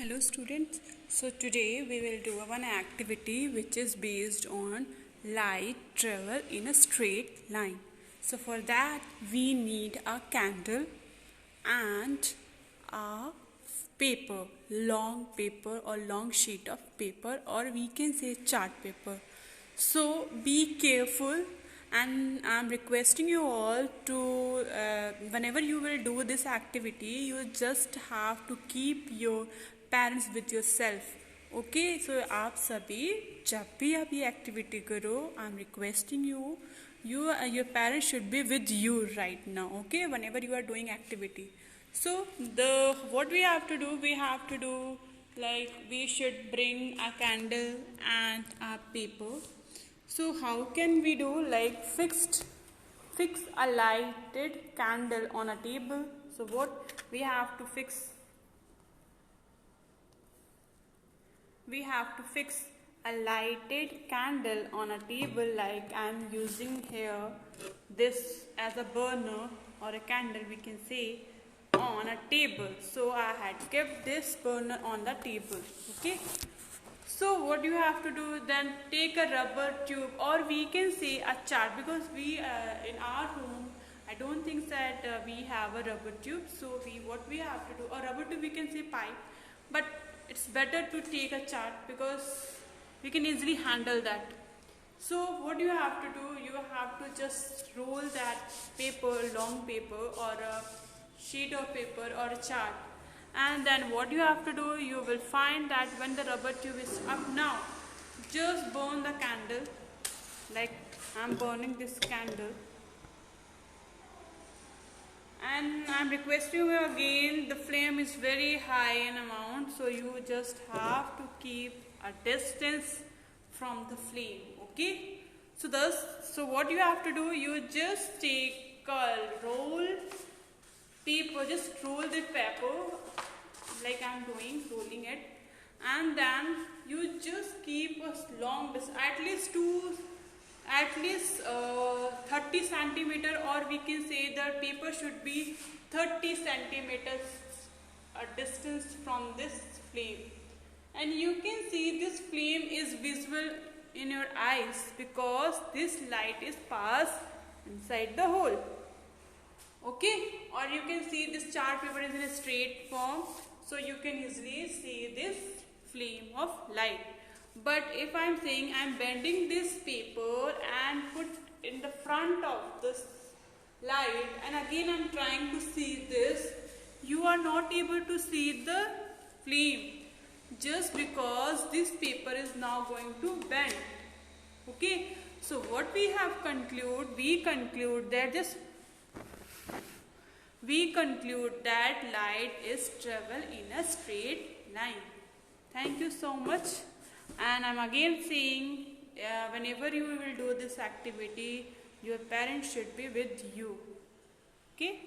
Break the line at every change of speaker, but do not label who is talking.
Hello students. So today we will do one activity which is based on light travel in a straight line. So for that we need a candle and a paper, long paper or long sheet of paper, or we can say chart paper. So be careful, and I'm requesting you all to whenever you will do this activity, you just have to keep your parents with yourself. Okay so आप सभी जब भी आप ये activity करो, I am requesting you your parents should be with you right now. Okay, whenever you are doing activity. So what we have to do, like we should bring a candle and a paper. So how can we do, like fix a lighted candle on a table? So what we have to fix? We have to fix a lighted candle on a table, like I am using here this as a burner or a candle, we can say, on a table. So I had kept this burner on the table. Okay, so what you have to do then, take a rubber tube, or we can say a chart, because we in our home I don't think that we have a rubber tube. So what we have to do, a rubber tube, we can say pipe, but it's better to take a chart because we can easily handle that. So what you have to do, you have to just roll that paper, long paper or a sheet of paper or a chart, and then what you have to do, you will find that when the rubber tube is up, now just burn the candle, like I'm burning this candle. And I'm requesting you again, the flame is very high in amount, so you just have to keep a distance from the flame. Okay, so what you have to do, you just take a roll paper, just roll the paper like I'm doing, rolling it, and then you just keep a long distance, at least 30 centimeter, or we can say the paper should be 30 centimeters a distance from this flame. And you can see this flame is visible in your eyes because this light is passed inside the hole. Okay, or you can see this chart paper is in a straight form, so you can easily see this flame of light. But if I am saying I am bending this paper and put in the front of this light, and again I am trying to see this, you are not able to see the flame, just because this paper is now going to bend. Okay, so what we have conclude, we conclude that light is travel in a straight line. Thank you so much. And I'm again saying, whenever you will do this activity, your parents should be with you. Okay.